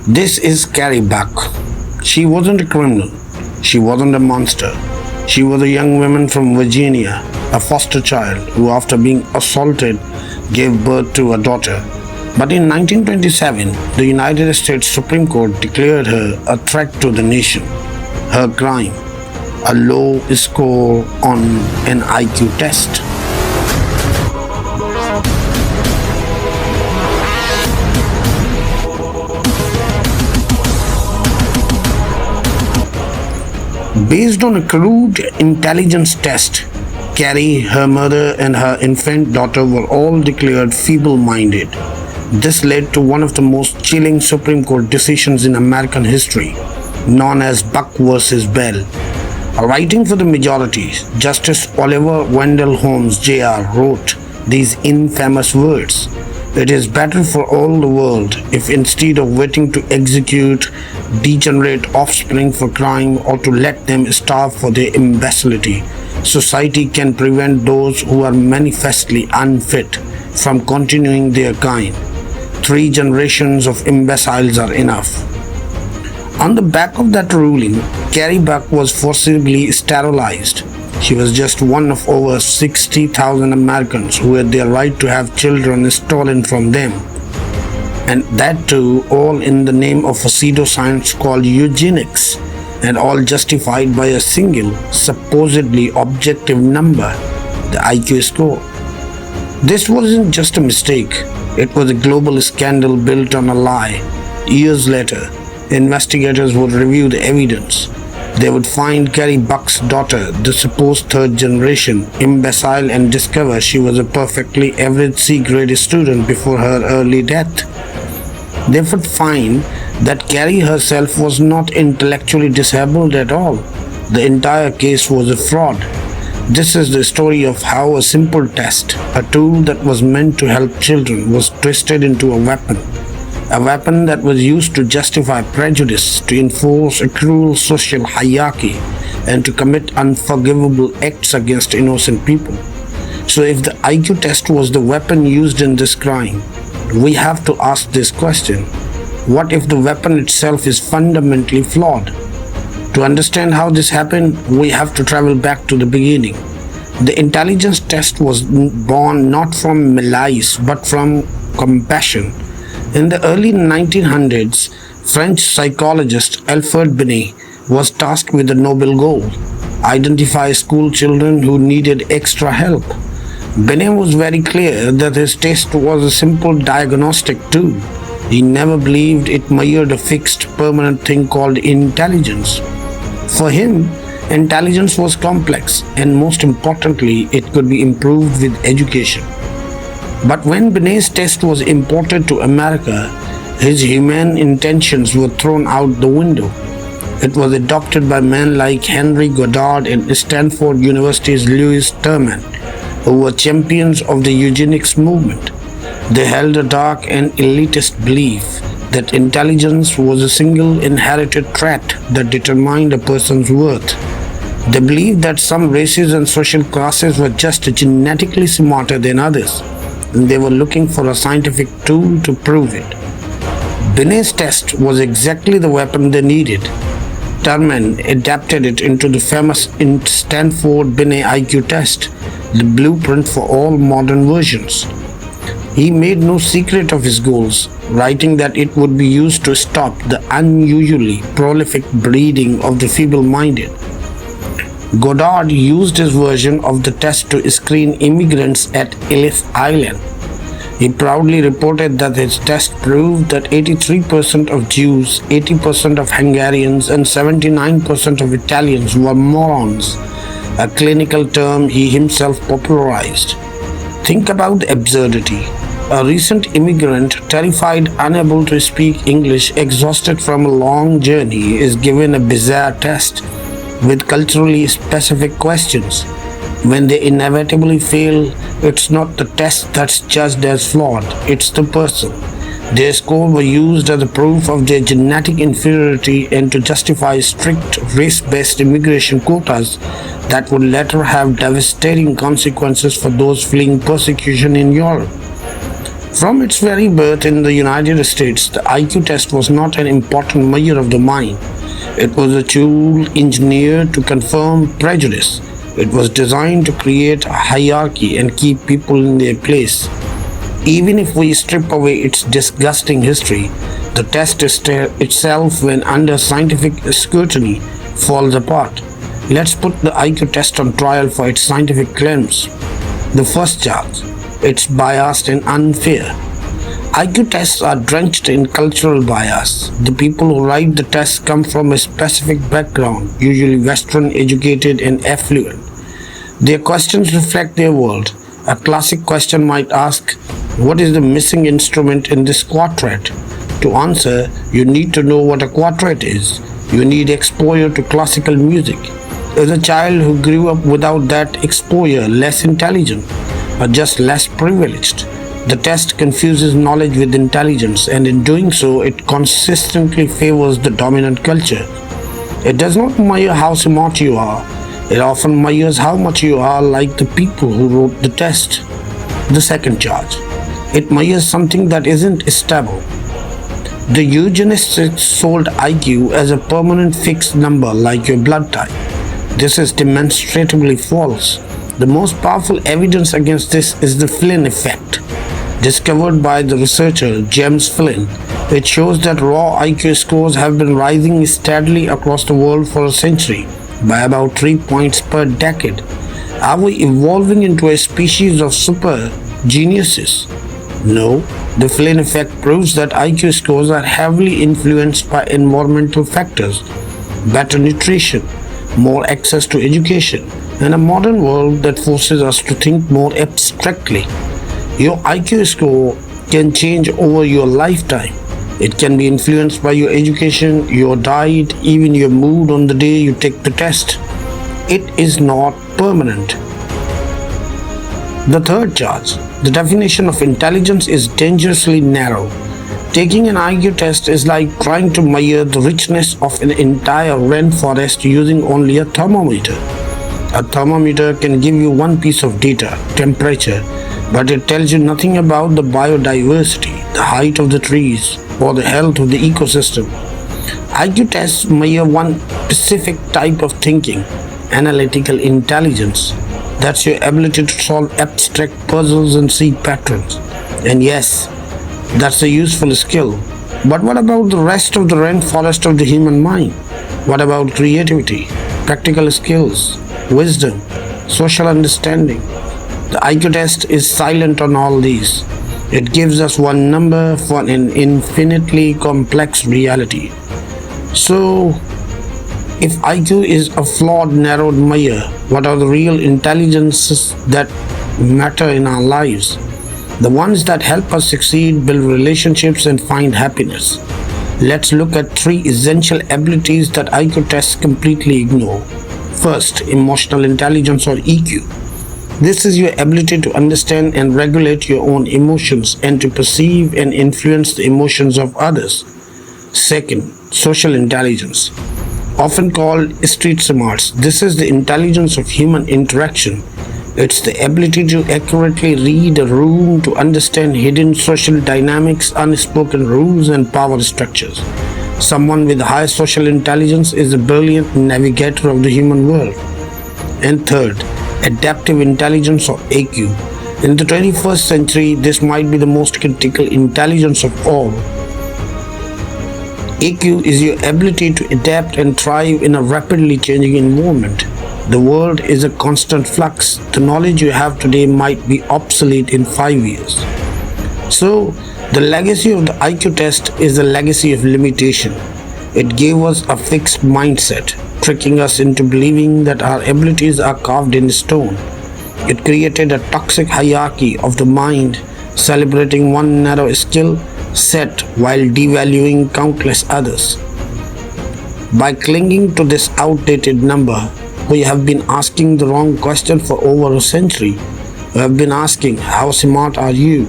This is Carrie Buck. She wasn't a criminal. She wasn't a monster. She was a young woman from Virginia, a foster child who, after being assaulted, gave birth to a daughter. But in 1927, the United States Supreme Court declared her a threat to the nation. Her crime, a low score on an IQ test. Based on a crude intelligence test, Carrie, her mother, and her infant daughter were all declared feeble-minded. This led to one of the most chilling Supreme Court decisions in American history, known as Buck versus Bell. Writing for the majority, Justice Oliver Wendell Holmes Jr. wrote these infamous words: "It is better for all the world if, instead of waiting to execute degenerate offspring for crime or to let them starve for their imbecility, society can prevent those who are manifestly unfit from continuing their kind. 3 generations of imbeciles are enough." On the back of that ruling, Carrie Buck was forcibly sterilized. She was just one of over 60,000 Americans who had their right to have children stolen from them. And that too, all in the name of a pseudoscience called eugenics, and all justified by a single, supposedly objective number, the IQ score. This wasn't just a mistake, it was a global scandal built on a lie. Years later, investigators would review the evidence. They would find Carrie Buck's daughter, the supposed third generation imbecile, and discover she was a perfectly average C-grade student before her early death. They would find that Carrie herself was not intellectually disabled at all. The entire case was a fraud. This is the story of how a simple test, a tool that was meant to help children, was twisted into a weapon. A weapon that was used to justify prejudice, to enforce a cruel social hierarchy, and to commit unforgivable acts against innocent people. So if the IQ test was the weapon used in this crime, we have to ask this question: what if the weapon itself is fundamentally flawed? To understand how this happened, we have to travel back to the beginning. The intelligence test was born not from malice but from compassion. In the early 1900s, French psychologist Alfred Binet was tasked with a noble goal: identify school children who needed extra help. Binet was very clear that his test was a simple diagnostic tool. He never believed it measured a fixed, permanent thing called intelligence. For him, intelligence was complex, and most importantly, it could be improved with education. But when Binet's test was imported to America, his humane intentions were thrown out the window. It was adopted by men like Henry Goddard and Stanford University's Louis Terman, who were champions of the eugenics movement. They held a dark and elitist belief that intelligence was a single inherited trait that determined a person's worth. They believed that some races and social classes were just genetically smarter than others, and they were looking for a scientific tool to prove it. Binet's test was exactly the weapon they needed. Terman adapted it into the famous Stanford Binet IQ test, the blueprint for all modern versions. He made no secret of his goals, writing that it would be used to stop the unusually prolific breeding of the feeble-minded. Goddard used his version of the test to screen immigrants at Ellis Island. He proudly reported that his test proved that 83% of Jews, 80% of Hungarians, and 79% of Italians were morons, a clinical term he himself popularized. Think about the absurdity. A recent immigrant, terrified, unable to speak English, exhausted from a long journey, is given a bizarre test with culturally specific questions. When they inevitably fail, it's not the test that's judged as flawed, it's the person. Their score were used as a proof of their genetic inferiority and to justify strict race-based immigration quotas that would later have devastating consequences for those fleeing persecution in Europe. From its very birth in the United States, the IQ test was not an important measure of the mind. It was a tool engineered to confirm prejudice. It was designed to create a hierarchy and keep people in their place. Even if we strip away its disgusting history, the test itself, when under scientific scrutiny, falls apart. Let's put the IQ test on trial for its scientific claims. The first charge: it's biased and unfair. IQ tests are drenched in cultural bias. The people who write the tests come from a specific background, usually Western educated and affluent. Their questions reflect their world. A classic question might ask, what is the missing instrument in this quartet? To answer, you need to know what a quartet is. You need exposure to classical music. Is a child who grew up without that exposure less intelligent or just less privileged? The test confuses knowledge with intelligence, and in doing so, it consistently favors the dominant culture. It does not measure how smart you are. It often measures how much you are like the people who wrote the test. The second charge: it measures something that isn't stable. The Eugenics sold IQ as a permanent fixed number like your blood type. This is demonstrably false. The most powerful evidence against this is the Flynn effect, discovered by the researcher James Flynn. It shows that raw IQ scores have been rising steadily across the world for a century, by about 3 points per decade. Are we evolving into a species of super geniuses? No. The Flynn effect proves that IQ scores are heavily influenced by environmental factors: better nutrition, more access to education, and a modern world that forces us to think more abstractly. Your IQ score can change over your lifetime. It can be influenced by your education, your diet, even your mood on the day you take the test. It is not permanent. The third charge: the definition of intelligence is dangerously narrow. Taking an IQ test is like trying to measure the richness of an entire rainforest using only a thermometer. A thermometer can give you one piece of data, temperature, but it tells you nothing about the biodiversity, the height of the trees, or the health of the ecosystem. IQ tests measure one specific type of thinking: analytical intelligence. That's your ability to solve abstract puzzles and see patterns. And yes, that's a useful skill. But what about the rest of the rainforest of the human mind? What about creativity, practical skills, wisdom, social understanding? The IQ test is silent on all these. It gives us one number for an infinitely complex reality. So, if IQ is a flawed, narrowed measure, what are the real intelligences that matter in our lives? The ones that help us succeed, build relationships, and find happiness. Let's look at 3 essential abilities that IQ tests completely ignore. First, emotional intelligence, or EQ. This is your ability to understand and regulate your own emotions and to perceive and influence the emotions of others. Second, social intelligence. Often called street smarts, this is the intelligence of human interaction. It's the ability to accurately read a room, to understand hidden social dynamics, unspoken rules, and power structures. Someone with high social intelligence is a brilliant navigator of the human world. And third, adaptive intelligence, or AQ. In the 21st century, this might be the most critical intelligence of all. AQ is your ability to adapt and thrive in a rapidly changing environment. The world is a constant flux. The knowledge you have today might be obsolete in 5 years. So, the legacy of the IQ test is a legacy of limitation. It gave us a fixed mindset, tricking us into believing that our abilities are carved in stone. It created a toxic hierarchy of the mind, celebrating one narrow skill set while devaluing countless others. By clinging to this outdated number, we have been asking the wrong question for over a century. We have been asking, how smart are you?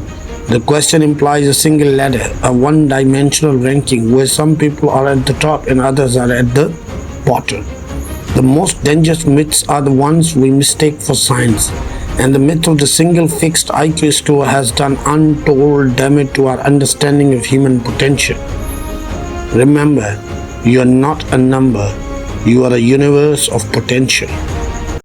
The question implies a single ladder, a one-dimensional ranking where some people are at the top and others are at the bottom. The most dangerous myths are the ones we mistake for science. And the myth of the single fixed IQ score has done untold damage to our understanding of human potential. Remember, you are not a number, you are a universe of potential.